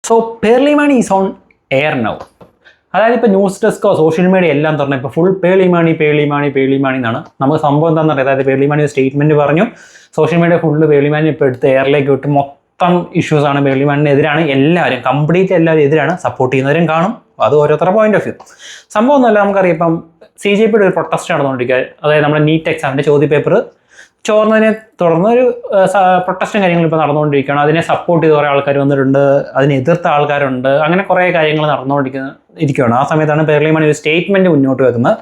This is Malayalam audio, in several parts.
So parliament is on air now. അതായത് ഇപ്പോൾ ന്യൂസ് ഡെസ്കോ സോഷ്യൽ മീഡിയ എല്ലാം തുറന്നു ഇപ്പോൾ ഫുൾ പേളിമാണി എന്നാണ്. നമുക്ക് സംഭവം എന്താണെന്ന് അറിയാം. അതായത് പേളിമാണി ഒരു സ്റ്റേറ്റ്മെന്റ് പറഞ്ഞു, സോഷ്യൽ മീഡിയ ഫുള്ള് പേളിമാണി ഇപ്പോൾ എടുത്ത് എയറിലേക്ക് വിട്ട് മൊത്തം ഇഷ്യൂസാണ്. പേളിമാണിനെതിരാണ് എല്ലാവരും, കംപ്ലീറ്റ് എല്ലാവരും എതിരാണ്. സപ്പോർട്ട് ചെയ്യുന്നവരും കാണും, അത് ഓരോരുത്തരുടെ പോയിന്റ് ഓഫ് വ്യൂ. സംഭവം ഒന്നുമല്ല, നമുക്കറിയാം ഇപ്പം CJPയുടെ ഒരു പ്രൊട്ടസ്റ്റ് നടന്നുകൊണ്ടിരിക്കുക. അതായത് നമ്മുടെ നീറ്റ് എക്സാമിൻ്റെ ചോദ്യപേപ്പർ ചോർന്നതിനെ തുടർന്ന് ഒരു പ്രൊട്ടസ്റ്റും കാര്യങ്ങളും ഇപ്പോൾ നടന്നുകൊണ്ടിരിക്കുകയാണ്. അതിനെ സപ്പോർട്ട് ചെയ്ത് കുറേ ആൾക്കാർ വന്നിട്ടുണ്ട്, അതിനെ എതിർത്ത ആൾക്കാരുണ്ട്, അങ്ങനെ കുറേ കാര്യങ്ങൾ നടന്നുകൊണ്ടിരിക്കുകയാണ്. ആ സമയത്താണ് പേർലിമാണി ഒരു സ്റ്റേറ്റ്മെൻറ്റ് മുന്നോട്ട് വെക്കുന്നത്.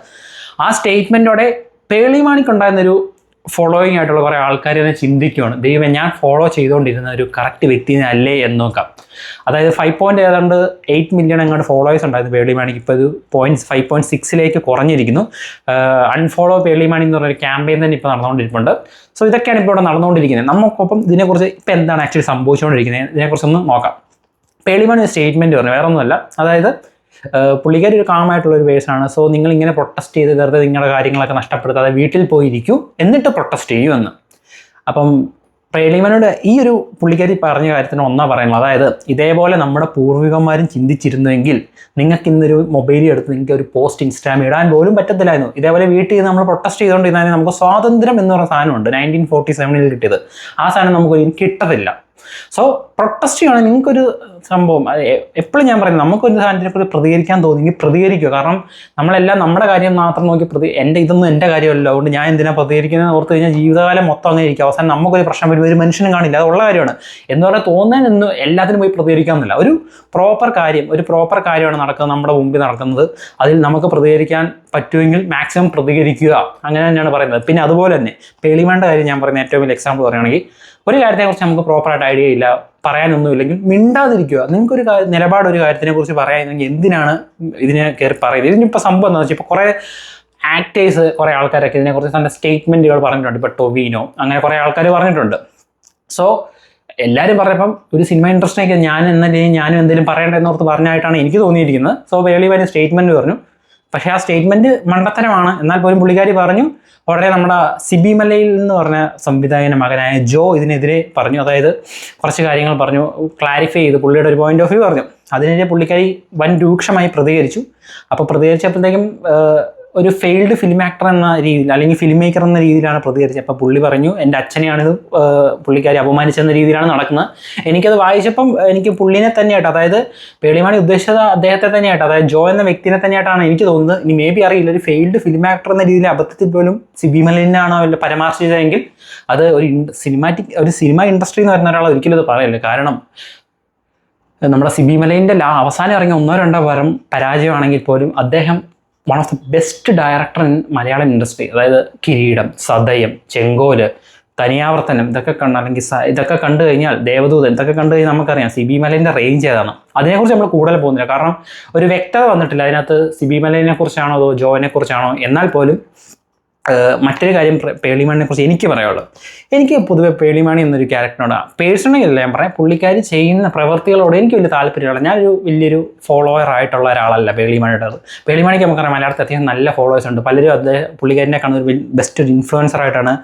ആ സ്റ്റേറ്റ്മെൻറ്റോടെ പേർലിമാണിക്കുണ്ടായിരുന്നൊരു ഫോളോയിങ് ആയിട്ടുള്ള കുറേ ആൾക്കാർ തന്നെ ചിന്തിക്കുകയാണ്, ദൈവം ഞാൻ ഫോളോ ചെയ്തുകൊണ്ടിരുന്ന ഒരു കറക്റ്റ് വ്യക്തിനെ അല്ലേ എന്ന് നോക്കാം. അതായത് 5.8 മില്യൺ അങ്ങോട്ട് ഫോളോവേഴ്സ് ഉണ്ടായിരുന്നു പേർലിമാണിക്ക്. ഇപ്പോൾ ഇത് 5.6 കുറഞ്ഞിരിക്കുന്നു. അൺഫോളോ പേർലിമാണി എന്ന് പറഞ്ഞൊരു ക്യാമ്പയിൻ തന്നെ ഇപ്പോൾ നടന്നുകൊണ്ടിരിക്കുന്നുണ്ട്. സോ ഇതൊക്കെയാണ് ഇപ്പോൾ ഇവിടെ നടന്നുകൊണ്ടിരിക്കുന്നത്. നമുക്കൊപ്പം ഇതിനെക്കുറിച്ച് ഇപ്പോൾ എന്താണ് ആക്ച്വലി സംഭവിച്ചുകൊണ്ടിരിക്കുന്നത് ഇതിനെക്കുറിച്ചൊന്ന് നോക്കാം. പേർലിമാണി സ്റ്റേറ്റ്മെൻറ്റ് പറഞ്ഞു, വേറെ ഒന്നുമല്ല. അതായത് പുള്ളിക്കാരി ഒരു കാമായിട്ടുള്ളൊരു പേഴ്സണാണ്. സോ നിങ്ങളിങ്ങനെ പ്രൊട്ടസ്റ്റ് ചെയ്ത് വെറുതെ നിങ്ങളുടെ കാര്യങ്ങളൊക്കെ നഷ്ടപ്പെടുത്താതെ വീട്ടിൽ പോയിരിക്കൂ, എന്നിട്ട് പ്രൊട്ടസ്റ്റ് ചെയ്യുമെന്ന്. അപ്പം പേർലിമാണിയുടെ ഈ ഒരു പുള്ളിക്കാരി പറഞ്ഞ കാര്യത്തിന് ഒന്നാ പറയുന്നത്, അതായത് ഇതേപോലെ നമ്മുടെ പൂർവികന്മാരും ചിന്തിച്ചിരുന്നുവെങ്കിൽ നിങ്ങൾക്ക് ഇന്നൊരു മൊബൈലിൽ എടുത്ത് നിങ്ങൾക്ക് ഒരു പോസ്റ്റ് ഇൻസ്റ്റാഗ്രാം ഇടാൻ പോലും പറ്റത്തില്ലായിരുന്നു. ഇതേപോലെ വീട്ടിൽ നിന്ന് നമ്മൾ പ്രൊട്ടസ്റ്റ് ചെയ്തുകൊണ്ടിരുന്നാൽ നമുക്ക് സ്വാതന്ത്ര്യം എന്ന് പറയുന്ന സാധനമുണ്ട്, 1947 കിട്ടിയത്. ആ സാധനം നമുക്കൊരു കിട്ടത്തില്ല. സോ പ്രൊട്ടസ്റ്റ് ചെയ്യണം. നിങ്ങൾക്കൊരു സംഭവം എപ്പോഴും ഞാൻ പറയുന്നത്, നമുക്കൊരു സാധനത്തിനെക്കുറിച്ച് പ്രതികരിക്കാൻ തോന്നിയെങ്കിൽ പ്രതികരിക്കുക. കാരണം നമ്മളെല്ലാം നമ്മുടെ കാര്യം മാത്രം നോക്കി ഇതൊന്നും എൻ്റെ കാര്യമല്ല, അതുകൊണ്ട് ഞാൻ എന്തിനാ പ്രതികരിക്കുന്നത് ഓർത്ത് കഴിഞ്ഞാൽ ജീവിതകാലം മൊത്തം അങ്ങനെ ഇരിക്കും. അവസാനം നമുക്കൊരു പ്രശ്നം വരും, ഒരു മനുഷ്യനും കാണില്ല. അതുള്ള കാര്യമാണ്. എന്ന് പറഞ്ഞാൽ തോന്നാനൊന്നും എല്ലാത്തിനും പോയി പ്രതികരിക്കാമെന്നില്ല. ഒരു പ്രോപ്പർ കാര്യമാണ് നടക്കുന്നത്, നമ്മുടെ മുമ്പിൽ നടക്കുന്നത്. അതിൽ നമുക്ക് പ്രതികരിക്കാൻ പറ്റുമെങ്കിൽ മാക്സിമം പ്രതികരിക്കുക. അങ്ങനെ തന്നെയാണ് പറയുന്നത്. പിന്നെ അതുപോലെ തന്നെ പേർലിമാണിയുടെ കാര്യം ഞാൻ പറയുന്ന ഏറ്റവും വലിയ എക്സാമ്പിൾ പറയുകയാണെങ്കിൽ, ഒരു കാര്യത്തെക്കുറിച്ച് നമുക്ക് പ്രോപ്പറായിട്ട് ഐഡിയ ഇല്ല, പറയാനൊന്നുമില്ലെങ്കിൽ മിണ്ടാതിരിക്കുക. നിങ്ങൾക്കൊരു നിലപാട് ഒരു കാര്യത്തിനെക്കുറിച്ച് പറയാമെങ്കിൽ എന്തിനാണ് ഇതിനെ കയറി പറയുന്നത്? ഇതിനിപ്പോൾ സംഭവം എന്താണെന്ന് വെച്ചാൽ ഇപ്പോൾ കുറേ ആക്ടേഴ്സ്, കുറേ ആൾക്കാരൊക്കെ ഇതിനെക്കുറിച്ച് തന്നെ സ്റ്റേറ്റ്മെൻറ്റുകൾ പറഞ്ഞിട്ടുണ്ട്. ഇപ്പോൾ ടൊവിനോ, അങ്ങനെ കുറേ ആൾക്കാർ പറഞ്ഞിട്ടുണ്ട്. സോ എല്ലാവരും പറഞ്ഞപ്പം ഒരു സിനിമ ഇൻഡസ്ട്രിയൊക്കെ ഞാനും എന്തെങ്കിലും പറയേണ്ടതെന്നോർത്ത് പറഞ്ഞായിട്ടാണ് എനിക്ക് തോന്നിയിരിക്കുന്നത്. സോ പേർലിമാണി സ്റ്റേറ്റ്മെൻറ്റ് പറഞ്ഞു. പക്ഷേ ആ സ്റ്റേറ്റ്മെൻറ്റ് മണ്ടത്തരമാണ്. എന്നാൽ പോലും പുള്ളിക്കാരി പറഞ്ഞു. ഉടനെ നമ്മുടെ സിബി മലയിൽ എന്ന് പറഞ്ഞ സംവിധായകൻ്റെ മകനായ ജോ ഇതിനെതിരെ പറഞ്ഞു. അതായത് കുറച്ച് കാര്യങ്ങൾ പറഞ്ഞു, ക്ലാരിഫൈ ചെയ്ത് പുള്ളിയുടെ ഒരു പോയിന്റ് ഓഫ് വ്യൂ പറഞ്ഞു. അതിനെതിരെ പുള്ളിക്കാരി വൻ രൂക്ഷമായി പ്രതികരിച്ചു. അപ്പോൾ പ്രതികരിച്ചപ്പോഴത്തേക്കും ഒരു ഫെയിൽഡ് ഫിലിം ആക്ടർ എന്ന രീതിയിൽ, അല്ലെങ്കിൽ ഫിലിം മേക്കർ എന്ന രീതിയിലാണ് പ്രതികരിച്ചത്. അപ്പോൾ പുള്ളി പറഞ്ഞു എൻ്റെ അച്ഛനെയാണിത് പുള്ളിക്കാരി അപമാനിച്ചെന്ന രീതിയിലാണ് നടക്കുന്നത്. എനിക്കത് വായിച്ചപ്പം എനിക്ക് പുള്ളിനെ തന്നെയായിട്ട്, അതായത് പേർലിമാണി ഉദ്ദേശിച്ചത് അദ്ദേഹത്തെ തന്നെയായിട്ട്, അതായത് ജോ എന്ന വ്യക്തിനെ തന്നെയായിട്ടാണ് എനിക്ക് തോന്നുന്നത്. ഇനി മേ ബി അറിയില്ല, ഒരു ഫെയിൽഡ് ഫിലിം ആക്ടർ എന്ന രീതിയിൽ അബദ്ധത്തിൽ പോലും സിബി മലയിലാണോ പരാമർശിച്ചതെങ്കിൽ അത് ഒരു സിനിമ ഇൻഡസ്ട്രി എന്ന് പറയുന്ന ഒരാൾ ഒരിക്കലും ഇത് പറയില്ല. കാരണം നമ്മുടെ സിബി മലയിൻ്റെ അവസാനം ഇറങ്ങിയ 1-2 വാരം പരാജയമാണെങ്കിൽ പോലും അദ്ദേഹം one of the best director in Malayalam industry. അതായത് കിരീടം, സദയം, ചെങ്കോല്, തനിയാവർത്തനം ഇതൊക്കെ കണ്ടു കഴിഞ്ഞാൽ, ദേവദൂതൻ ഇതൊക്കെ കണ്ടു കഴിഞ്ഞാൽ നമുക്കറിയാം സിബി മലയിൻ്റെ റേഞ്ച് ഏതാണ്. അതിനെക്കുറിച്ച് നമ്മൾ കൂടുതൽ പോകുന്നില്ല, കാരണം ഒരു വ്യക്തത വന്നിട്ടില്ല അതിനകത്ത് സിബി മലയിനെ കുറിച്ചാണോ അതോ ജോനെ കുറിച്ചാണോ. എന്നാൽ പോലും മറ്റൊരു കാര്യം പേർലിമാണിനെ കുറിച്ച് എനിക്ക് പറയാനുള്ളത്, എനിക്ക് പൊതുവെ പേർലിമാണി എന്നൊരു ക്യാരക്ടറിനോട് പേഴ്സണലി അല്ല ഞാൻ പറയാം, പുള്ളിക്കാരി ചെയ്യുന്ന പ്രവൃത്തികളോട് എനിക്ക് വലിയ താല്പര്യമുള്ള, ഞാനൊരു വലിയൊരു ഫോളോവർ ആയിട്ടുള്ള ഒരാളല്ല പേർലിമാണിയുടെ. പേർലിമാണിക്ക് നമുക്കറിയാം മലയാളത്തിൽ അത്യാവശ്യം നല്ല ഫോളോവേഴ്സ് ഉണ്ട്. പലരും പുള്ളിക്കാരിനെ കാണുന്ന ഒരു ബെസ്റ്റ് ഒരു ഇൻഫ്ലുവൻസർ ആയിട്ടാണ്,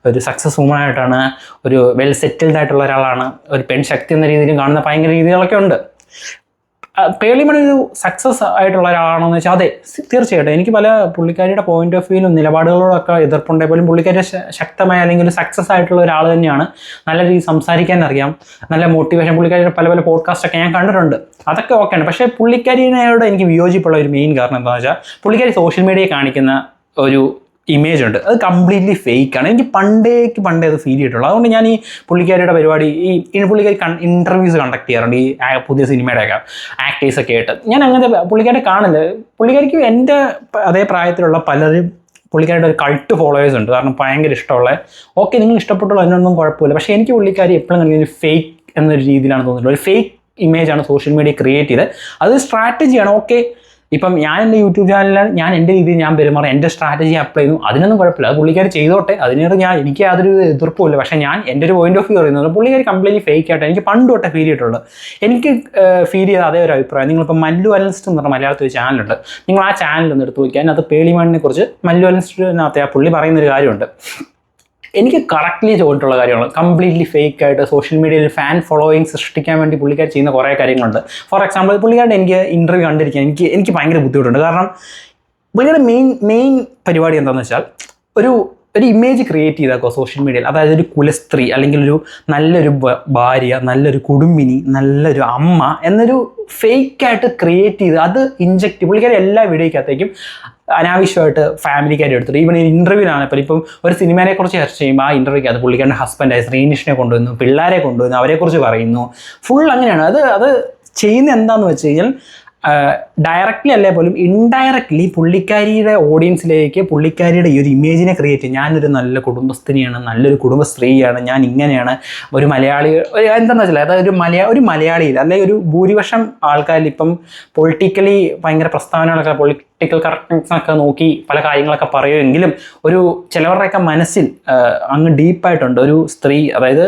ഒരു സക്സസ് വുമൺ ആയിട്ടാണ്, ഒരു വെൽ സെറ്റിൽഡ് ആയിട്ടുള്ള ഒരാളാണ്, ഒരു പെൺശക്തി എന്ന രീതിയിലും കാണുന്ന ഭയങ്കര രീതികളൊക്കെ ഉണ്ട്. പേർലിമാണി ഒരു സക്സസ് ആയിട്ടുള്ള ഒരാളാണോ എന്ന് വെച്ചാൽ അതെ, തീർച്ചയായിട്ടും. എനിക്ക് പല പുള്ളിക്കാരിയുടെ പോയിന്റ് ഓഫ് വ്യൂവിലും നിലപാടുകളോടൊക്കെ എതിർപ്പുണ്ടെങ്കിൽ പോലും പുള്ളിക്കാരി ശക്തമായ അല്ലെങ്കിൽ ഒരു സക്സസ് ആയിട്ടുള്ള ഒരാൾ തന്നെയാണ്. നല്ല രീതിയിൽ സംസാരിക്കാൻ അറിയാം, നല്ല മോട്ടിവേഷൻ. പുള്ളിക്കാരിയുടെ പല പോഡ്കാസ്റ്റൊക്കെ ഞാൻ കണ്ടിട്ടുണ്ട്, അതൊക്കെ ഓക്കെയാണ്. പക്ഷേ പുള്ളിക്കാരിയോട് എനിക്ക് വിയോജിപ്പുള്ള ഒരു മെയിൻ കാരണം എന്താണെന്ന് വെച്ചാൽ, പുള്ളിക്കാരി സോഷ്യൽ മീഡിയയിൽ കാണിക്കുന്ന ഒരു ഇമേജ് ഉണ്ട്, അത് കംപ്ലീറ്റ്ലി ഫേക്കാണ്. എനിക്ക് പണ്ടേ അത് ഫീൽ ചെയ്തിട്ടുള്ളൂ. അതുകൊണ്ട് ഞാൻ ഈ പുള്ളിക്കാരിയുടെ പരിപാടി, ഈ പുള്ളിക്കാരി ഇൻ്റർവ്യൂസ് കണ്ടക്ട് ചെയ്യാറുണ്ട്, ഈ പുതിയ സിനിമയുടെയൊക്കെ ആക്ടേഴ്സൊക്കെ ആയിട്ട്. ഞാൻ അങ്ങനത്തെ പുള്ളിക്കാരെ കാണില്ല. പുള്ളിക്കാരിക്ക് എൻ്റെ അതേ പ്രായത്തിലുള്ള പലരും പുള്ളിക്കാരുടെ ഒരു കൾട്ട് ഫോളോവേഴ്സ് ഉണ്ട്. കാരണം ഭയങ്കര ഇഷ്ടമുള്ള, ഓക്കെ നിങ്ങൾ ഇഷ്ടപ്പെട്ടുള്ള അതിനൊന്നും കുഴപ്പമില്ല. പക്ഷേ എനിക്ക് പുള്ളിക്കാരി എപ്പോഴും ഒരു ഫേക്ക് എന്നൊരു രീതിയിലാണ് തോന്നിയിട്ടുള്ളത്. ഒരു ഫേക്ക് ഇമേജാണ് സോഷ്യൽ മീഡിയ ക്രിയേറ്റ് ചെയ്തത്. അത് സ്ട്രാറ്റജിയാണ്. ഓക്കെ, ഇപ്പം ഞാൻ എൻ്റെ യൂട്യൂബ് ചാനലിലാണ്, ഞാൻ എൻ്റെ രീതിയിൽ ഞാൻ പെരുമാറി, എൻ്റെ സ്ട്രാറ്റജി അപ്ലൈ ചെയ്യുന്നു, അതിനൊന്നും കുഴപ്പമില്ല. അത് പുള്ളിക്കാരി ചെയ്തോട്ടെ, അതിനോട് എനിക്ക് യാതൊരു എതിർപ്പുമില്ല. പക്ഷേ ഞാൻ എൻ്റെ ഒരു പോയിന്റ് ഓഫ് വ്യൂ പറയുന്നത് പുള്ളിക്കാരി കംപ്ലീറ്റ്ലി ഫേക്ക് ആയിട്ട് എനിക്ക് പണ്ട് തൊട്ടേ ഫീൽ ചെയ്തിട്ടുള്ളത്. എനിക്ക് ഫീൽ ചെയ്ത അതേ ഒരു അഭിപ്രായം. നിങ്ങളിപ്പോൾ മല്ലു അനലിസ്റ്റ് എന്ന് പറഞ്ഞ മലയാളത്തിൽ ഒരു ചാനലുണ്ട്, നിങ്ങൾ ആ ചാനലൊന്ന് എടുത്ത് നോക്കിയാൽ അതിനകത്ത് പേർലിമാണിനെ കുറിച്ച് മല്ലു അനലിസ്റ്റിനകത്ത് ആ പുള്ളി പറയുന്നൊരു കാര്യമുണ്ട്. എനിക്ക് കറക്റ്റ്ലി തോന്നിയിട്ടുള്ള കാര്യമാണ്. കംപ്ലീറ്റ്ലി ഫേക്ക് ആയിട്ട് സോഷ്യൽ മീഡിയയിൽ ഫാൻ ഫോളോയിങ് സൃഷ്ടിക്കാൻ വേണ്ടി പുള്ളിക്കാർ ചെയ്യുന്ന കുറേ കാര്യങ്ങളുണ്ട്. ഫോർ എക്സാമ്പിൾ, പുള്ളിക്കാരുടെ എനിക്ക് ഇൻ്റർവ്യൂ കണ്ടിരിക്കാൻ എനിക്ക് ഭയങ്കര ബുദ്ധിമുട്ടുണ്ട്. കാരണം പുള്ളിയുടെ മെയിൻ പരിപാടി എന്താണെന്ന് വെച്ചാൽ ഒരു ഇമേജ് ക്രിയേറ്റ് ചെയ്താക്കോ സോഷ്യൽ മീഡിയയിൽ. അതായത് ഒരു കുലസ്ത്രീ, അല്ലെങ്കിൽ ഒരു നല്ലൊരു ഭാര്യ, നല്ലൊരു കുടുംബിനി, നല്ലൊരു അമ്മ എന്നൊരു ഫേക്കായിട്ട് ക്രിയേറ്റ് ചെയ്ത് അത് ഇൻജക്റ്റ് പുള്ളിക്കാരെ എല്ലാ വീഡിയോക്കകത്തേക്കും അനാവശ്യമായിട്ട് ഫാമിലിക്കാരെ എടുത്തിട്ട്. ഈവൻ ഇൻ്റർവ്യൂവിലാണെങ്കിൽ ഇപ്പം ഒരു സിനിമയെ കുറിച്ച് ചർച്ച ചെയ്യുമ്പോൾ ആ ഇൻ്റർവ്യൂക്കകത്ത് പുള്ളിക്കാരുടെ ഹസ്ബൻഡായ ശ്രീനിഷിനെ കൊണ്ടുവന്നു, പിള്ളേരെ കൊണ്ടുവന്നു, അവരെക്കുറിച്ച് പറയുന്നു. ഫുൾ അങ്ങനെയാണ്. അത് ചെയ്യുന്ന എന്താണെന്ന് വെച്ച് കഴിഞ്ഞാൽ ഡയറക്റ്റ്ലി അല്ലേ പോലും ഇൻഡയറക്റ്റ്ലി പുള്ളിക്കാരിയുടെ ഓഡിയൻസിലേക്ക് പുള്ളിക്കാരിയുടെ ഈ ഒരു ഇമേജിനെ ക്രിയേറ്റ് ചെയ്യും. ഞാനൊരു നല്ല കുടുംബസ്ഥനിയാണ്, നല്ലൊരു കുടുംബസ്ത്രീയാണ്, ഞാൻ ഇങ്ങനെയാണ്, ഒരു മലയാളി എന്താണെന്ന് വെച്ചാൽ അതായത് ഒരു മലയാളിയിൽ അല്ലെങ്കിൽ ഒരു ഭൂരിപക്ഷം ആൾക്കാരിൽ ഇപ്പം പൊളിറ്റിക്കലി ഭയങ്കര പ്രസ്താവനകളൊക്കെ പൊളിറ്റിക്കൽ കറക്റ്റ്നെസ്സൊക്കെ നോക്കി പല കാര്യങ്ങളൊക്കെ പറയുമെങ്കിലും ഒരു ചിലവരുടെയൊക്കെ മനസ്സിൽ അങ്ങ് ഡീപ്പായിട്ടുണ്ട് ഒരു സ്ത്രീ, അതായത്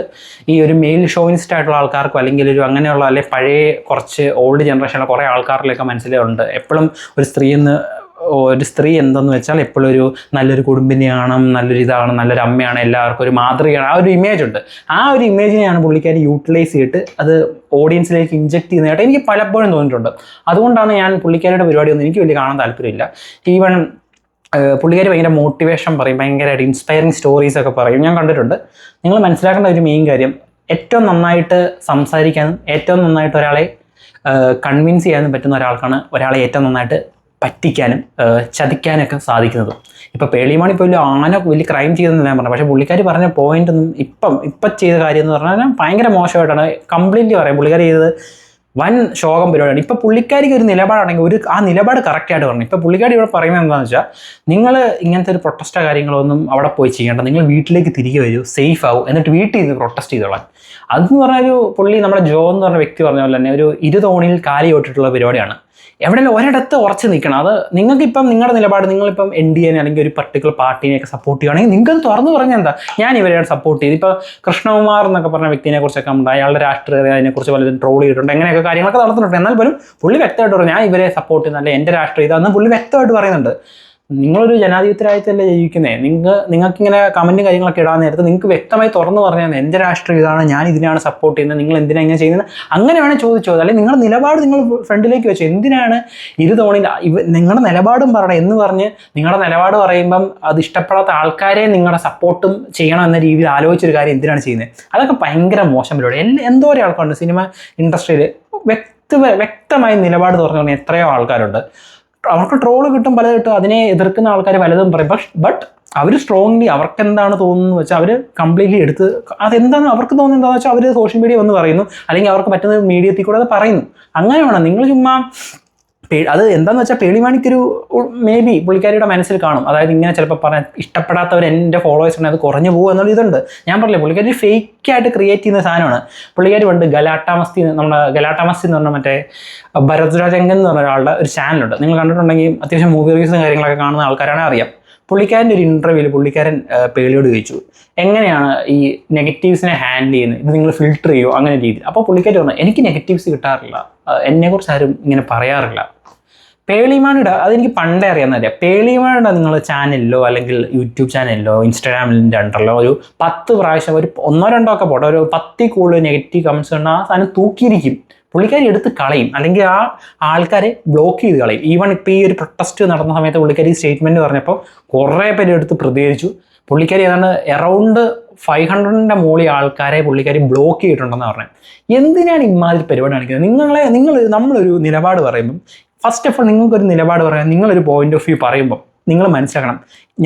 ഈ ഒരു മെയിൽ ഷോവിനിസ്റ്റ് ആയിട്ടുള്ള ആൾക്കാർക്കും അല്ലെങ്കിൽ ഒരു അങ്ങനെയുള്ള അല്ലെങ്കിൽ പഴയ കുറച്ച് ഓൾഡ് ജനറേഷനിലെ കുറേ ആൾക്കാരിലൊക്കെ മനസ്സിലുണ്ട് എപ്പോഴും ഒരു സ്ത്രീ എന്തെന്ന് വെച്ചാൽ എപ്പോഴും ഒരു നല്ലൊരു കുടുംബിനിയാണ്, നല്ലൊരു ഇതാണ്, നല്ലൊരു അമ്മയാണ്, എല്ലാവർക്കും ഒരു മാതൃകയാണ്. ആ ഒരു ഇമേജ് ഉണ്ട്. ആ ഒരു ഇമേജിനെയാണ് പുള്ളിക്കാർ യൂട്ടിലൈസ് ചെയ്തിട്ട് അത് ഓഡിയൻസിലേക്ക് ഇൻജക്ട് ചെയ്യുന്നതായിട്ട് എനിക്ക് പലപ്പോഴും തോന്നിയിട്ടുണ്ട്. അതുകൊണ്ടാണ് ഞാൻ പുള്ളിക്കാരുടെ പരിപാടിയൊന്നും എനിക്ക് വലിയ കാണാൻ താല്പര്യമില്ല. ഈവൻ പുള്ളിക്കാർ ഭയങ്കര മോട്ടിവേഷൻ പറയും, ഭയങ്കരമായിട്ട് ഇൻസ്പയറിങ് സ്റ്റോറീസ് ഒക്കെ പറയും, ഞാൻ കണ്ടിട്ടുണ്ട്. നിങ്ങൾ മനസ്സിലാക്കേണ്ട ഒരു മെയിൻ കാര്യം, ഏറ്റവും നന്നായിട്ട് സംസാരിക്കാനും ഏറ്റവും നന്നായിട്ട് ഒരാളെ കൺവിൻസ് ചെയ്യാനും പറ്റുന്ന ഒരാൾക്കാണ് ഒരാളെ ഏറ്റവും നന്നായിട്ട് പറ്റിക്കാനും ചതിക്കാനൊക്കെ സാധിക്കുന്നത്. ഇപ്പോൾ പേളിമാണി ഇപ്പോൾ വലിയ ക്രൈം ചെയ്തെന്ന് ഞാൻ പറഞ്ഞു. പക്ഷേ പുള്ളിക്കാരി പറഞ്ഞ പോയിന്റ് ഒന്നും ഇപ്പം ചെയ്ത കാര്യം എന്ന് പറഞ്ഞാൽ ഭയങ്കര മോശമായിട്ടാണ് കംപ്ലീറ്റ്ലി പറയാം. പുള്ളിക്കാരി ചെയ്തത് വൻ ശോകം പരിപാടിയാണ്. ഇപ്പം പുള്ളിക്കാരിക്ക് ഒരു നിലപാടാണെങ്കിൽ ആ നിലപാട് കറക്റ്റായിട്ട് പറഞ്ഞു. ഇപ്പം പുള്ളിക്കാരി ഇവിടെ പറയുന്നത് എന്താണെന്ന് വെച്ചാൽ, നിങ്ങൾ ഇങ്ങനത്തെ ഒരു പ്രൊട്ടസ്റ്റോ കാര്യങ്ങളൊന്നും അവിടെ പോയി ചെയ്യേണ്ട, നിങ്ങൾ വീട്ടിലേക്ക് തിരികെ വരൂ, സേഫ് ആവും, എന്നിട്ട് വീട്ടിൽ നിന്ന് പ്രൊട്ടസ്റ്റ് ചെയ്തോളാം. അതെന്ന് പറഞ്ഞൊരു പുള്ളി നമ്മുടെ ജോ എന്ന് പറഞ്ഞ വ്യക്തി പറഞ്ഞ പോലെ തന്നെ ഒരു ഇരുതോണിയിൽ കാലി ഓട്ടിട്ടുള്ള പരിപാടിയാണ്. എവിടെയെങ്കിലും ഒരിടത്ത് ഉറച്ച് നിൽക്കണം. അത് നിങ്ങൾക്കിപ്പം നിങ്ങളുടെ നിലപാട്, നിങ്ങളിപ്പം NDA അല്ലെങ്കിൽ ഒരു പർട്ടിക്കുലർ പാർട്ടിനെയൊക്കെ സപ്പോർട്ട് ചെയ്യുകയാണെങ്കിൽ നിങ്ങൾക്ക് തുറന്നു പറഞ്ഞാൽ എന്താ, ഞാൻ ഇവരെയാണ് സപ്പോർട്ട് ചെയ്ത്. ഇപ്പോൾ കൃഷ്ണകുമാർ എന്നൊക്കെ പറഞ്ഞ വ്യക്തിനെ കുറിച്ചൊക്കെ ഉണ്ട്, അയാളുടെ രാഷ്ട്രീയത അതിനെക്കുറിച്ച് പലരും ട്രോൾ ചെയ്തിട്ടുണ്ട്, എങ്ങനെയൊക്കെ കാര്യങ്ങളൊക്കെ നടത്തുന്നുണ്ട്. എന്നാൽ പോലും പുള്ളി വ്യക്തമായിട്ട് പറഞ്ഞു ഞാൻ ഇവരെ സപ്പോർട്ട് ചെയ്യുന്നതല്ല, എൻ്റെ രാഷ്ട്രീയത എന്ന് പുള്ളി വ്യക്തമായിട്ട് പറയുന്നുണ്ട്. നിങ്ങളൊരു ജനാധിപത്യ രാജ്യത്തല്ലേ ജീവിക്കുന്നേ, നിങ്ങൾക്കിങ്ങനെ കമൻറ്റും കാര്യങ്ങളൊക്കെ ഇടാൻ നേരത്ത് നിങ്ങൾക്ക് വ്യക്തമായി തുറന്നു പറഞ്ഞാൽ എൻ്റെ രാഷ്ട്രീയം ഇതാണ്, ഞാൻ ഇതിനാണ് സപ്പോർട്ട് ചെയ്യുന്നത്, നിങ്ങൾ എന്തിനാണ് ഇങ്ങനെ ചെയ്യുന്നത്, അങ്ങനെ വേണേൽ ചോദിച്ചോ. അല്ലെങ്കിൽ നിങ്ങളുടെ നിലപാട് നിങ്ങൾ ഫ്രണ്ടിലേക്ക് വെച്ചോ. എന്തിനാണ് ഇരുതോണിൽ നിങ്ങളുടെ നിലപാടും പറയണം എന്ന് പറഞ്ഞ് നിങ്ങളുടെ നിലപാട് പറയുമ്പം അത് ഇഷ്ടപ്പെടാത്ത ആൾക്കാരെ നിങ്ങളുടെ സപ്പോർട്ടും ചെയ്യണം എന്ന രീതിയിൽ ആലോചിച്ചൊരു കാര്യം എന്തിനാണ് ചെയ്യുന്നത്? അതൊക്കെ ഭയങ്കര മോശം പരിപാടി. എന്തോരം ആൾക്കാരുണ്ട് സിനിമ ഇൻഡസ്ട്രിയിൽ വ്യക്തമായി നിലപാട് തുറന്നു പറഞ്ഞ എത്രയോ ആൾക്കാരുണ്ട്. അവർക്ക് ട്രോള് കിട്ടും, പലത് കിട്ടും, അതിനെ എതിർക്കുന്ന ആൾക്കാർ പലതും പറയും. ബട്ട് അവർ സ്ട്രോങ്ലി അവർക്ക് എന്താണ് തോന്നുന്നത് വെച്ചാൽ അവർ കംപ്ലീറ്റ്ലി എടുത്ത് അതെന്താണ് അവർക്ക് തോന്നുന്നത് എന്താണെന്ന് വെച്ചാൽ അവർ സോഷ്യൽ മീഡിയ വന്ന് പറയുന്നു, അല്ലെങ്കിൽ അവർക്ക് പറ്റുന്ന മീഡിയത്തിൽ കൂടെ അത് പറയുന്നു. അങ്ങനെ വേണം. നിങ്ങൾ ചുമ്മാ അത് എന്താണെന്ന് വെച്ചാൽ പേളിമാണിക്കൊരു മേ ബി പുള്ളിക്കാരിയുടെ മനസ്സിൽ കാണും, അതായത് ഇങ്ങനെ ചിലപ്പോൾ പറയാൻ ഇഷ്ടപ്പെടാത്തവർ എൻ്റെ ഫോളോവേഴ്സ് ഉണ്ടെങ്കിൽ അത് കുറഞ്ഞു പോകും എന്നുള്ള ഇതുണ്ട്. ഞാൻ പറഞ്ഞില്ലേ, പുള്ളിക്കാരി ഫേക്കായിട്ട് ക്രിയേറ്റ് ചെയ്യുന്ന സാധനമാണ്. പുള്ളിക്കാരി പണ്ട് ഗലാട്ടാമസ്തി, നമ്മുടെ ഗലാട്ടാമസ്തി എന്ന് പറഞ്ഞാൽ മറ്റേ ഭരദ്വാജങ്കൻ എന്ന് പറഞ്ഞ ഒരാളുടെ ഒരു ചാനലുണ്ട്. നിങ്ങൾ കണ്ടിട്ടുണ്ടെങ്കിൽ അത്യാവശ്യം മൂവി റിവ്യൂസും കാര്യങ്ങളൊക്കെ കാണുന്ന ആൾക്കാരാണെങ്കിൽ അറിയാം. പുള്ളിക്കാരൻ്റെ ഒരു ഇൻ്റർവ്യൂവിൽ പുള്ളിക്കാരൻ പേളിയോട് ചോദിച്ചു എങ്ങനെയാണ് ഈ നെഗറ്റീവ്സിനെ ഹാൻഡിൽ ചെയ്യുന്നത്, ഇത് നിങ്ങൾ ഫിൽട്ടർ ചെയ്യുമോ അങ്ങനെ രീതിയിൽ. അപ്പോൾ പുള്ളിക്കാരി പറഞ്ഞു എനിക്ക് നെഗറ്റീവ്സ് കിട്ടാറില്ല, എന്നെക്കുറിച്ച് ആരും ഇങ്ങനെ പറയാറില്ല. പേളിമാണിയുടെ അതെനിക്ക് പണ്ടേ അറിയാമെന്നറിയാം. പേളിമാണിയുടെ നിങ്ങൾ ചാനലിലോ അല്ലെങ്കിൽ യൂട്യൂബ് ചാനലിലോ ഇൻസ്റ്റാഗ്രാമിൻ്റെ അണ്ടറിലോ ഒരു 10 പ്രാവശ്യം ഒരു 1-2 ഒക്കെ പോട്ടെ, ഒരു 10 കൂടുതൽ നെഗറ്റീവ് കമൻസ് കണ്ടാൽ ആ സാധനം തൂക്കിയിരിക്കും. പുള്ളിക്കാരി എടുത്ത് കളയും, അല്ലെങ്കിൽ ആ ആൾക്കാരെ ബ്ലോക്ക് ചെയ്ത് കളയും. ഈവൺ ഇപ്പോൾ ഈ ഒരു പ്രൊട്ടസ്റ്റ് നടന്ന സമയത്ത് പുള്ളിക്കാരി സ്റ്റേറ്റ്മെൻറ്റ് പറഞ്ഞപ്പോൾ കുറേ പേര് എടുത്ത് പ്രതികരിച്ചു. പുള്ളിക്കാരി ഏതാണ്ട് അറൗണ്ട് 500ന്റെ മുകളിൽ ആൾക്കാരെ പുള്ളിക്കാരി ബ്ലോക്ക് ചെയ്തിട്ടുണ്ടെന്ന് പറഞ്ഞു. എന്തിനാണ് ഇമാതിരി പരിപാടി കാണിക്കുന്നത്? നമ്മളൊരു നിലപാട് പറയുമ്പം ഫസ്റ്റ് ഓഫ് ഓൾ നിങ്ങൾക്കൊരു നിലപാട് പറയാൻ, നിങ്ങളൊരു പോയിന്റ് ഓഫ് വ്യൂ പറയുമ്പോൾ നിങ്ങൾ മനസ്സിലാക്കണം,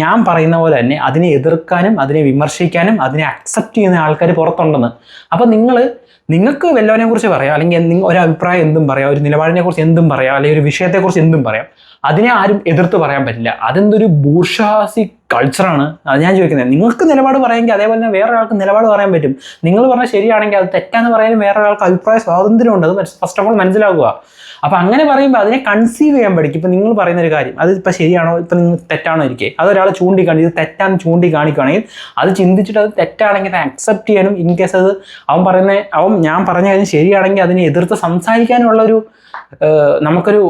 ഞാൻ പറയുന്ന പോലെ തന്നെ അതിനെ എതിർക്കാനും അതിനെ വിമർശിക്കാനും അതിനെ അക്സെപ്റ്റ് ചെയ്യുന്ന ആൾക്കാർ പുറത്തുണ്ടെന്ന്. അപ്പം നിങ്ങൾക്ക് വല്ലവനെ കുറിച്ച് പറയാം, അല്ലെങ്കിൽ ഒരു അഭിപ്രായം എന്തും പറയാം, ഒരു നിലപാടിനെ കുറിച്ച് എന്തും പറയാം, അല്ലെങ്കിൽ ഒരു വിഷയത്തെക്കുറിച്ച് എന്തും പറയാം. അതിനെ ആരും എതിർത്ത് പറയാൻ പറ്റില്ല. അതെന്തൊരു ബൂർഷ്വാസി കൾച്ചറാണ്. അത് ഞാൻ ചോദിക്കുന്നത്. നിങ്ങൾക്ക് നിലപാട് പറയാമെങ്കിൽ അതേപോലെ തന്നെ വേറൊരാൾക്ക് നിലപാട് പറയാൻ പറ്റും. നിങ്ങൾ പറഞ്ഞാൽ ശരിയാണെങ്കിൽ അത് തെറ്റാന്ന് പറയാനും വേറൊരാൾക്ക് അഭിപ്രായ സ്വാതന്ത്ര്യമുണ്ട്. അത് ഫസ്റ്റ് ഓഫ് ഓൾ മനസ്സിലാക്കുക. അപ്പം അങ്ങനെ പറയുമ്പോൾ അതിനെ കൺസീവ് ചെയ്യാൻ പഠിക്കും. ഇപ്പം നിങ്ങൾ പറയുന്ന ഒരു കാര്യം അത് ഇപ്പം ശരിയാണോ, ഇപ്പം നിങ്ങൾ തെറ്റാണോ ഇരിക്കുക, അതൊരാൾ ചൂണ്ടിക്കാണി ഇത് തെറ്റാന്ന് ചൂണ്ടിക്കാണിക്കുകയാണെങ്കിൽ അത് ചിന്തിച്ചിട്ട് അത് തെറ്റാണെങ്കിൽ അത് അക്സെപ്റ്റ് ചെയ്യാനും, ഇൻ കേസ് അത് ഞാൻ പറഞ്ഞ കാര്യം ശരിയാണെങ്കിൽ അതിനെ എതിർത്ത് സംസാരിക്കാനുള്ളൊരു നമുക്കൊരു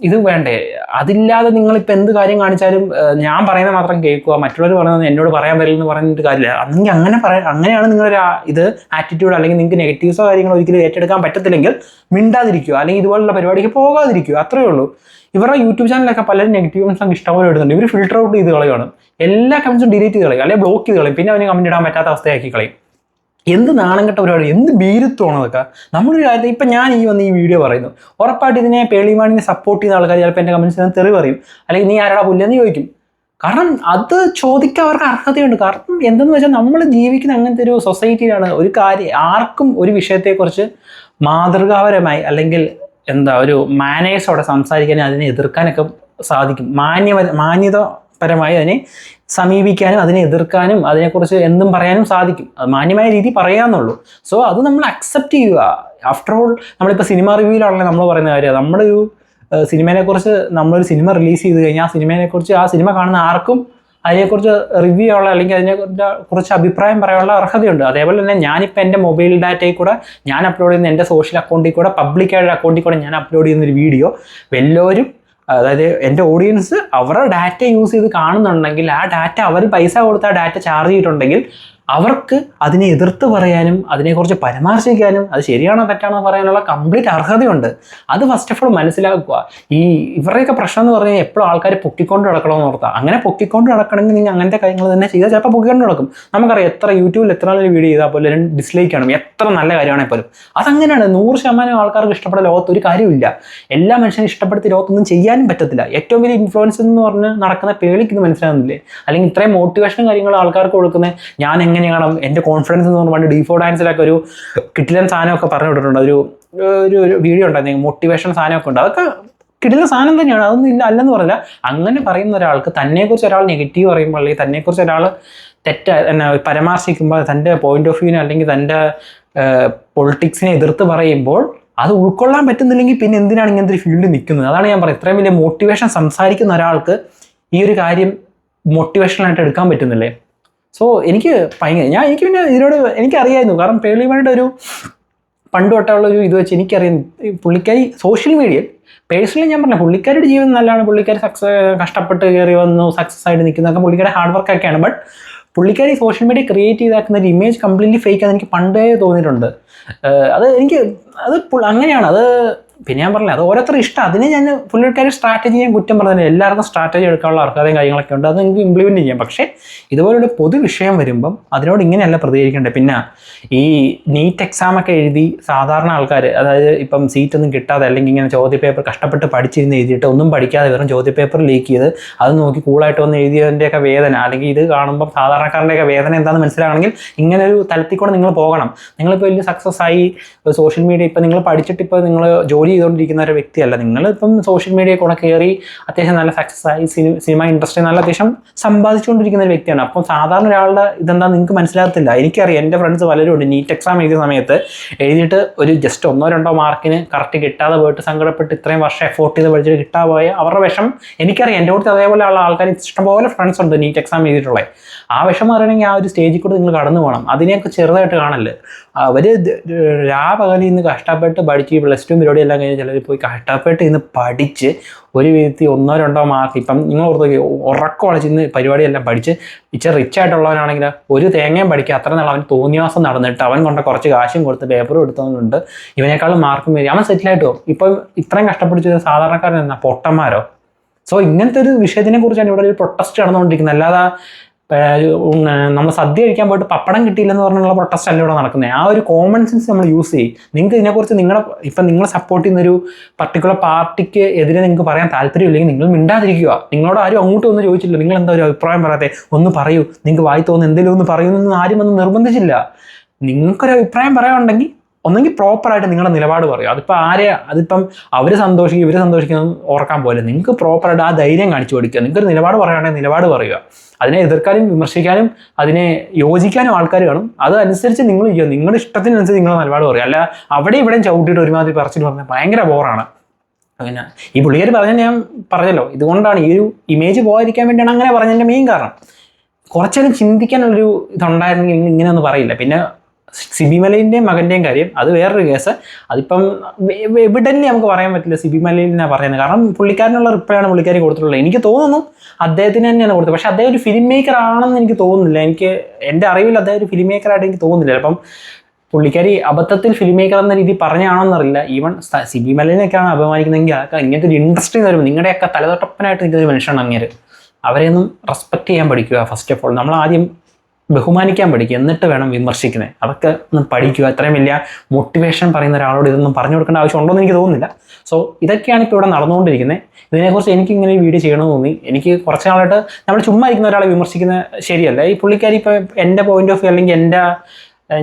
ഇത് വേണ്ടേ? അതില്ലാതെ നിങ്ങളിപ്പോൾ എന്ത് കാര്യം കാണിച്ചാലും ഞാൻ പറയുന്നത് മാത്രം കേൾക്കുക, മറ്റുള്ളവർ പറയുന്നത് എന്നോട് പറയാൻ പറ്റില്ലെന്ന് പറഞ്ഞിട്ട് കാര്യമില്ല. അന്നെങ്കിൽ അങ്ങനെയാണ് നിങ്ങളൊരു ഇത് ആറ്റിറ്റ്യൂഡ്, അല്ലെങ്കിൽ നിങ്ങൾക്ക് നെഗറ്റീവ്സോ കാര്യങ്ങളോ ഒരിക്കലും ഏറ്റെടുക്കാൻ പറ്റത്തില്ലെങ്കിൽ മിണ്ടാതിരിക്കുക, അല്ലെങ്കിൽ ഇതുപോലുള്ള പരിപാടിക്ക് പോകാതിരിക്കുക, അത്രയേ ഉള്ളൂ. ഇവരുടെ യൂട്യൂബ് ചാനലൊക്കെ പലരും നെഗറ്റീവ് കമൻസ് ഇഷ്ടംപോലെ ഇടുന്നുണ്ട്. ഇവർ ഫിൽട്ടർ ഔട്ട് ചെയ്ത് കളയാണ്, എല്ലാ കമൻസും ഡിലീറ്റ് ചെയ്ത് കളയും, അല്ലെങ്കിൽ ബ്ലോക്ക് ചെയ്ത് കളയും, പിന്നെ അവന് കമൻറ്റ് ഇടാൻ പറ്റാത്ത അവസ്ഥയാക്കി കളയും. എന്ത് നാണം കെട്ട പരിപാടി, എന്ത് ഭീരുത്വമാണ് അതൊക്കെ. നമ്മളൊരു കാര്യം ഇപ്പം ഞാൻ ഈ വീഡിയോ പറയുന്നു, ഉറപ്പായിട്ട് ഇതിനെ പേളിമാണിനെ സപ്പോർട്ട് ചെയ്ത ആൾക്കാർ ചിലപ്പോൾ എൻ്റെ കമൻസിന് തെറി പറയും, അല്ലെങ്കിൽ നീ ആരാടാ പുല്ലെന്ന് ചോദിക്കും. കാരണം അത് ചോദിക്കാൻ അവർക്ക് അർഹതയുണ്ട്. കാരണം എന്തെന്ന് വെച്ചാൽ നമ്മൾ ജീവിക്കുന്ന അങ്ങനത്തെ ഒരു സൊസൈറ്റിയിലാണ്. ഒരു കാര്യം ആർക്കും ഒരു വിഷയത്തെക്കുറിച്ച് മാതൃകാപരമായി അല്ലെങ്കിൽ ഒരു മാനേഴ്സോടെ സംസാരിക്കാനും അതിനെ എതിർക്കാനൊക്കെ സാധിക്കും. മാന്യതപരമായി അതിനെ സമീപിക്കാനും അതിനെ എതിർക്കാനും അതിനെക്കുറിച്ച് എന്തും പറയാനും സാധിക്കും. അത് മാന്യമായ രീതി പറയാന്നുള്ളൂ. സോ അത് നമ്മൾ അക്സെപ്റ്റ് ചെയ്യുക. ആഫ്റ്റർ ഓൾ നമ്മളിപ്പോൾ സിനിമ റിവ്യൂലാണല്ലോ നമ്മൾ പറയുന്ന കാര്യം. നമ്മളൊരു സിനിമയെക്കുറിച്ച് നമ്മളൊരു സിനിമ റിലീസ് ചെയ്ത് കഴിഞ്ഞാൽ ആ സിനിമ കാണുന്ന ആർക്കും അതിനെക്കുറിച്ച് റിവ്യൂ ചെയ്യാനുള്ള അല്ലെങ്കിൽ അതിനെക്കുറിച്ച് അഭിപ്രായം പറയാനുള്ള അർഹതയുണ്ട്. അതേപോലെ തന്നെ ഞാനിപ്പോൾ എൻ്റെ മൊബൈൽ ഡാറ്റയിൽ കൂടെ ഞാൻ അപ്ലോഡ് ചെയ്യുന്ന എൻ്റെ സോഷ്യൽ അക്കൗണ്ടിൽ കൂടെ പബ്ലിക്കായ അക്കൗണ്ടിൽ കൂടെ ഞാൻ അപ്ലോഡ് ചെയ്യുന്നൊരു വീഡിയോ വല്ലവരും, അതായത് എൻ്റെ ഓഡിയൻസ് അവരുടെ ഡാറ്റ യൂസ് ചെയ്ത് കാണുന്നുണ്ടെങ്കിൽ, ആ ഡാറ്റ അവർ പൈസ കൊടുത്ത് ആ ഡാറ്റ ചാർജ് ചെയ്തിട്ടുണ്ടെങ്കിൽ അവർക്ക് അതിനെ എതിർത്ത് പറയാനും അതിനെക്കുറിച്ച് പരാമർശിക്കാനും അത് ശരിയാണോ തെറ്റാണോ പറയാനുള്ള കംപ്ലീറ്റ് അർഹതയുണ്ട്. അത് ഫസ്റ്റ് ഓഫ് ഓൾ മനസ്സിലാക്കുക. ഇവരുടെയൊക്കെ പ്രശ്നം എന്ന് പറഞ്ഞാൽ എപ്പോഴും ആൾക്കാർ പൊക്കിക്കൊണ്ട് നടക്കണമെന്ന് ഓർത്താൽ. അങ്ങനെ പൊക്കിക്കൊണ്ട് നടക്കണമെങ്കിൽ നിങ്ങൾ അങ്ങനത്തെ കാര്യങ്ങൾ തന്നെ ചെയ്താൽ ചിലപ്പോൾ പൊക്കിക്കൊണ്ട് നടക്കും. നമുക്കറിയാം എത്ര യൂട്യൂബിൽ എത്ര നല്ല വീഡിയോ ചെയ്താൽ പോലും ഡിസ്ലൈക്ക് ചെയ്യണം, എത്ര നല്ല കാര്യമാണെങ്കിൽ പോലും. അതങ്ങനെയാണ്. 100% ആൾക്കാർക്ക് ഇഷ്ടപ്പെട്ട ലോകത്ത് ഒരു കാര്യമില്ല. എല്ലാ മനുഷ്യനും ഇഷ്ടപ്പെടുത്തി ലോകത്തൊന്നും ചെയ്യാനും പറ്റത്തില്ല. ഏറ്റവും വലിയ ഇൻഫ്ലുവൻസ് എന്ന് പറഞ്ഞ് നടക്കുന്ന പേളിക്ക് ഇത് മനസ്സിലാകുന്നില്ലേ? അല്ലെങ്കിൽ ഇത്രയും മോട്ടിവേഷനും കാര്യങ്ങൾ ആൾക്കാർക്ക് കൊടുക്കുന്നത് ഞാൻ എങ്ങനെയാണ് എൻ്റെ കോൺഫിഡൻസ് എന്ന് പറഞ്ഞാൽ ഡീഫോ ഡാൻസിലൊക്കെ ഒരു കിട്ടിലൻ സാധനമൊക്കെ പറഞ്ഞു വിട്ടിട്ടുണ്ട്. ഒരു വീഡിയോ ഉണ്ടായിരുന്നു, മോട്ടിവേഷൻ സാധനമൊക്കെ ഉണ്ട്. അതൊക്കെ കിട്ടിലൻ സാധനം തന്നെയാണ്, അതൊന്നും ഇല്ല അല്ലെന്ന് പറഞ്ഞാൽ. അങ്ങനെ പറയുന്ന ഒരാൾക്ക് തന്നെക്കുറിച്ച് ഒരാൾ നെഗറ്റീവ് പറയുമ്പോൾ അല്ലെങ്കിൽ തന്നെക്കുറിച്ച് ഒരാൾ പരാമർശിക്കുമ്പോൾ തൻ്റെ പോയിന്റ് ഓഫ് വ്യൂവിനെ അല്ലെങ്കിൽ തൻ്റെ പൊളിറ്റിക്സിനെ എതിർത്ത് പറയുമ്പോൾ അത് ഉൾക്കൊള്ളാൻ പറ്റുന്നില്ലെങ്കിൽ പിന്നെ എന്തിനാണ് ഇങ്ങനത്തെ ഒരു ഫീൽഡിൽ നിൽക്കുന്നത്? അതാണ് ഞാൻ പറയുന്നത്. ഇത്രയും വലിയ മോട്ടിവേഷൻ സംസാരിക്കുന്ന ഒരാൾക്ക് ഈ ഒരു കാര്യം മോട്ടിവേഷനായിട്ട് എടുക്കാൻ പറ്റുന്നില്ലേ? സോ എനിക്ക് പിന്നെ ഇതിനോട് എനിക്കറിയായിരുന്നു. കാരണം പേളിമാണിയുടെ ഒരു പണ്ട് തൊട്ടുള്ള ഒരു ഇത് വെച്ച് എനിക്കറിയാം. പുള്ളിക്കാരി സോഷ്യൽ മീഡിയയിൽ പേഴ്സണലി ഞാൻ പറഞ്ഞ പുള്ളിക്കാരുടെ ജീവിതം നല്ലതാണ്. പുള്ളിക്കാരി കഷ്ടപ്പെട്ട് കയറി വന്നു, സക്സസ് ആയിട്ട് നിൽക്കുന്നതൊക്കെ പുള്ളിക്കാരുടെ ഹാർഡ് വർക്കൊക്കെയാണ്. ബട്ട് പുള്ളിക്കാരി സോഷ്യൽ മീഡിയ ക്രിയേറ്റ് ചെയ്താക്കുന്ന ഒരു ഇമേജ് കംപ്ലീറ്റ്ലി ഫേക്ക് ആണെന്ന് എനിക്ക് പണ്ടേ തോന്നിയിട്ടുണ്ട്. അത് അങ്ങനെയാണ്. അത് പിന്നെ ഞാൻ പറഞ്ഞില്ല, അത് ഓരോരുത്തർ ഇഷ്ടം. അതിനെ ഞാൻ പുള്ളിക്കാരി സ്ട്രാറ്റജി ഞാൻ കുറ്റം പറഞ്ഞില്ല. എല്ലാവർക്കും സ്ട്രാറ്റജി എടുക്കാനുള്ള അർഹതയും കാര്യങ്ങളൊക്കെ ഉണ്ട്, അത് നിങ്ങൾക്ക് ഇംപ്ലിമെൻറ്റ് ചെയ്യാം. പക്ഷേ ഇതുപോലൊരു പൊതു വിഷയം വരുമ്പം അതിനോട് ഇങ്ങനെയല്ല പ്രതികരിക്കേണ്ടത്. പിന്നെ ഈ നീറ്റ് എക്സാമൊക്കെ എഴുതി സാധാരണ ആൾക്കാർ, അതായത് ഇപ്പം സീറ്റൊന്നും കിട്ടാതെ അല്ലെങ്കിൽ ഇങ്ങനെ ചോദ്യപേപ്പർ കഷ്ടപ്പെട്ട് പഠിച്ചിരുന്ന് എഴുതിയിട്ട് ഒന്നും പഠിക്കാതെ വെറും ചോദ്യപേപ്പർ ലീക്ക് ചെയ്ത് അത് നോക്കി കൂളായിട്ട് വന്ന് എഴുതിയതിൻ്റെയൊക്കെ വേദന, അല്ലെങ്കിൽ ഇത് കാണുമ്പം സാധാരണക്കാരൻ്റെയൊക്കെ വേദന എന്താണെന്ന് മനസ്സിലാകണമെങ്കിൽ ഇങ്ങനെ ഒരു തലത്തിൽ കൂടെ നിങ്ങൾ പോകണം. നിങ്ങളിപ്പോൾ വലിയ സക്സസ് ആയി സോഷ്യൽ മീഡിയ ഇപ്പം നിങ്ങൾ പഠിച്ചിട്ട് ഇപ്പോൾ നിങ്ങൾ ജോലി ചെയ്തുകൊണ്ടിരിക്കുന്ന ഒരു വ്യക്തിയല്ല. നിങ്ങളിപ്പം സോഷ്യൽ മീഡിയ കൂടെ കയറി അത്യാവശ്യം നല്ല സക്സസ് ആയി സിനിമ ഇൻഡസ്ട്രി നല്ല അത്യാവശ്യം സമ്പാദിച്ചുകൊണ്ടിരിക്കുന്ന ഒരു വ്യക്തിയാണ്. അപ്പം സാധാരണ ഒരാളുടെ ഇതെന്താ നിങ്ങൾക്ക് മനസ്സിലാകത്തില്ല. എനിക്കറിയാം, എൻ്റെ ഫ്രണ്ട്സ് പലരും ഉണ്ട് നീറ്റ് എക്സാം എഴുതിയ സമയത്ത് എഴുതിയിട്ട് ഒരു ജസ്റ്റ് 1-2 മാർക്കിന് കറക്റ്റ് കിട്ടാതെ പോയിട്ട് സങ്കടപ്പെട്ട് ഇത്രയും വർഷം എഫോർട്ട് ചെയ്ത് പഠിച്ചിട്ട് കിട്ടാതെ പോയ അവരുടെ വിഷം എനിക്കറിയാം. എൻ്റെ കൂടെ അതേപോലെ ഉള്ള ആൾക്കാർ ഇഷ്ടംപോലെ ഫ്രണ്ട്സ് ഉണ്ട് നീറ്റ് എക്സാം എഴുതിയിട്ടുള്ളത്. ആ വിഷം അറിയണമെങ്കിൽ ആ ഒരു സ്റ്റേജിൽ കൂടെ നിങ്ങൾ കടന്നു പോകണം. അതിനെയൊക്കെ ചെറുതായിട്ട് കാണല്ലേ. അവർ രാപകലിൽ നിന്ന് കഷ്ടപ്പെട്ട് പഠിച്ച് +2 പരിപാടി എല്ലാം കഴിഞ്ഞ് ചിലർ പോയി കഷ്ടപ്പെട്ട് ഇന്ന് പഠിച്ച് ഒരു വിധത്തിൽ 1-2 മാർക്ക് ഇപ്പം നിങ്ങൾ ഓർത്ത് ഉറക്കമടച്ച് ഇന്ന് പരിപാടിയെല്ലാം പഠിച്ച് ഇച്ചിരി റിച്ച് ആയിട്ടുള്ളവനാണെങ്കിൽ ഒരു തേങ്ങയും പഠിക്കുക അത്ര നാൾ അവൻ തോന്നിയാസം നടന്നിട്ട് അവൻ കൊണ്ട് കുറച്ച് കാശും കൊടുത്ത് പേപ്പറും എടുത്തവനുണ്ട് ഇവനേക്കാളും മാർക്കും വരും, അവൻ സെറ്റിലായിട്ട് പോകും. ഇപ്പം ഇത്രയും കഷ്ടപ്പെട്ട് സാധാരണക്കാരൻ എന്നാ പൊട്ടന്മാരോ? സോ ഇങ്ങനത്തെ ഒരു വിഷയത്തിനെ കുറിച്ചാണ് ഇവിടെ ഒരു പ്രൊട്ടസ്റ്റ് നടന്നുകൊണ്ടിരിക്കുന്നത്. അല്ലാതെ നമ്മൾ സദ്യ കഴിക്കാൻ പോയിട്ട് പപ്പടം കിട്ടിയില്ലെന്ന് പറഞ്ഞുള്ള പ്രൊട്ടസ്റ്റ് അല്ല ഇവിടെ നടക്കുന്നത്. ആ ഒരു കോമൺ സെൻസ് നമ്മൾ യൂസ് ചെയ്യും. നിങ്ങൾക്ക് ഇതിനെക്കുറിച്ച് നിങ്ങൾ സപ്പോർട്ട് ചെയ്യുന്നൊരു പർട്ടിക്കുലർ പാർട്ടിക്ക് എതിരെ നിങ്ങൾക്ക് പറയാൻ താല്പര്യമില്ലെങ്കിൽ നിങ്ങൾ മിണ്ടാതിരിക്കുക. നിങ്ങളോട് ആരും അങ്ങോട്ടും ഒന്നും ചോദിച്ചില്ല, നിങ്ങൾ എന്താ ഒരു അഭിപ്രായം പറയാതെ ഒന്ന് പറയൂ, നിങ്ങൾക്ക് വായി തോന്നുന്നു എന്തെങ്കിലും ഒന്ന് പറയുമെന്ന് ആരും ഒന്നും നിർബന്ധിച്ചില്ല. നിങ്ങൾക്കൊരു അഭിപ്രായം പറയാനുണ്ടെങ്കിൽ ഒന്നെങ്കിൽ പ്രോപ്പറായിട്ട് നിങ്ങളുടെ നിലപാട് പറയും. അതിപ്പം അവർ സന്തോഷിക്കും ഇവർ സന്തോഷിക്കുന്നത് ഓർക്കാൻ പോലെ നിങ്ങൾക്ക് പ്രോപ്പറായിട്ട് ആ ധൈര്യം കാണിച്ചു കൊടുക്കുക. നിങ്ങൾക്കൊരു നിലപാട് പറയുകയാണെങ്കിൽ നിലപാട് പറയുക. അതിനെ എതിർക്കാനും വിമർശിക്കാനും അതിനെ യോജിക്കാനും ആൾക്കാർ കാണും. അതനുസരിച്ച് നിങ്ങൾ ചെയ്യുക. നിങ്ങളുടെ ഇഷ്ടത്തിനനുസരിച്ച് നിങ്ങളുടെ നിലപാട് പറയുക. അല്ല അവിടെ ഇവിടെയും ചവിട്ടിയിട്ട് ഒരുമാതിരി പറച്ചിട്ട് പറഞ്ഞാൽ ഭയങ്കര ബോറാണ്. പിന്നെ ഈ പുള്ളിക്കാർ പറഞ്ഞാൽ ഞാൻ പറഞ്ഞല്ലോ, ഇതുകൊണ്ടാണ് ഈ ഒരു ഇമേജ് പോകാതിരിക്കാൻ വേണ്ടിയാണ് അങ്ങനെ പറഞ്ഞതിൻ്റെ മെയിൻ കാരണം. കുറച്ചേരം ചിന്തിക്കാനുള്ളൊരു ഇതുണ്ടായിരുന്നെങ്കിൽ ഇങ്ങനെ ഒന്നും പറയില്ല. പിന്നെ സിബി മലയിൻ്റെയും മകൻ്റെയും കാര്യം അത് വേറൊരു കേസ്. അതിപ്പം എവിഡൻ്റ് നമുക്ക് പറയാൻ പറ്റില്ല സിബി മലയിലാണ് പറയുന്നത്. കാരണം പുള്ളിക്കാരനുള്ള റിപ്ലൈ ആണ് പുള്ളിക്കാരി കൊടുത്തിട്ടുള്ളത്. എനിക്ക് തോന്നുന്നു അദ്ദേഹത്തിന് തന്നെയാണ് കൊടുത്തത്. പക്ഷേ അദ്ദേഹം ഒരു ഫിലിം മേക്കർ ആണെന്ന് എനിക്ക് തോന്നുന്നില്ല. എൻ്റെ അറിവിൽ അദ്ദേഹം ഒരു ഫിലിം മേക്കറായിട്ട് എനിക്ക് തോന്നുന്നില്ല. അപ്പം പുള്ളിക്കാരി അബദ്ധത്തിൽ ഫിലിം മേക്കർ എന്ന രീതി പറഞ്ഞാണെന്നറിയില്ല. ഈവൻ സിബി മലയിലൊക്കെയാണ് അപമാനിക്കുന്നതെങ്കിൽ അതൊക്കെ ഇങ്ങനത്തെ ഒരു ഇൻട്രസ്റ്റിംഗ് വരുമ്പോൾ നിങ്ങളുടെയൊക്കെ തലതൊട്ടപ്പനായിട്ട് നിൽക്കുന്ന മനുഷ്യനാണ് അങ്ങേര്. അവരെയൊന്നും റെസ്പെക്ട് ചെയ്യാൻ പഠിക്കുക. ഫസ്റ്റ് ഓഫ് ഓൾ നമ്മൾ ആദ്യം ബഹുമാനിക്കാൻ പഠിക്കുക, എന്നിട്ട് വേണം വിമർശിക്കുന്നത്. അതൊക്കെ ഒന്ന് പഠിക്കുക. ഇത്രയും വലിയ മോട്ടിവേഷൻ പറയുന്ന ഒരാളോട് ഇതൊന്നും പറഞ്ഞു കൊടുക്കേണ്ട ആവശ്യം ഉണ്ടോയെന്ന് എനിക്ക് തോന്നുന്നില്ല. സോ ഇതൊക്കെയാണ് ഇപ്പോൾ ഇവിടെ നടന്നുകൊണ്ടിരിക്കുന്നത്. ഇതിനെക്കുറിച്ച് എനിക്ക് ഇങ്ങനെ ഒരു വീഡിയോ ചെയ്യണമെന്ന് തോന്നി. എനിക്ക് കുറച്ച് നാളായിട്ട് നമ്മൾ ചുമ്മാ ഇരിക്കുന്ന ഒരാളെ വിമർശിക്കുന്നത് ശരിയല്ല. ഈ പുള്ളിക്കാരി ഇപ്പോൾ എൻ്റെ പോയിന്റ് ഓഫ് വ്യൂ അല്ലെങ്കിൽ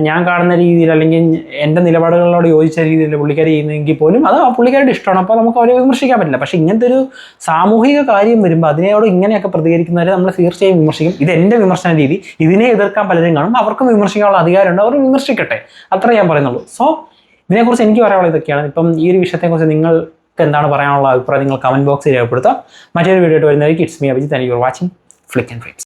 ഞാൻ കാണുന്ന രീതിയിൽ അല്ലെങ്കിൽ എൻ്റെ നിലപാടുകളോട് യോജിച്ച രീതിയിൽ പുള്ളിക്കാരി ചെയ്യുന്നെങ്കിൽ പോലും അത് പുള്ളിക്കാരുടെ ഇഷ്ടമാണ്. അപ്പോൾ നമുക്ക് അവരെ വിമർശിക്കാൻ പറ്റില്ല. പക്ഷേ ഇങ്ങനത്തെ ഒരു സാമൂഹിക കാര്യം വരുമ്പോൾ അതിനോട് ഇങ്ങനെയൊക്കെ പ്രതികരിക്കുന്നവരെ നമ്മൾ തീർച്ചയായും വിമർശിക്കും. ഇത് എൻ്റെ വിമർശന രീതി. ഇതിനെ എതിർക്കാൻ പലരും കാണും. അവർക്കും വിമർശിക്കാനുള്ള അധികാരമുണ്ട്. അവർ വിമർശിക്കട്ടെ, അത്ര ഞാൻ പറയുന്നുള്ളൂ. സോ ഇതിനെക്കുറിച്ച് എനിക്ക് പറയാനുള്ളത് ഇതൊക്കെയാണ്. ഇപ്പം ഈ ഒരു വിഷയത്തെക്കുറിച്ച് നിങ്ങൾക്ക് എന്താണ് പറയാനുള്ള അഭിപ്രായം നിങ്ങൾ കമൻറ്റ് ബോക്സിൽ രേഖപ്പെടുത്താം. മറ്റൊരു വീഡിയോ ആയിട്ട് വരുന്നതായിരിക്കും. It's me Abhijith. Thank you for watching Flick and flips.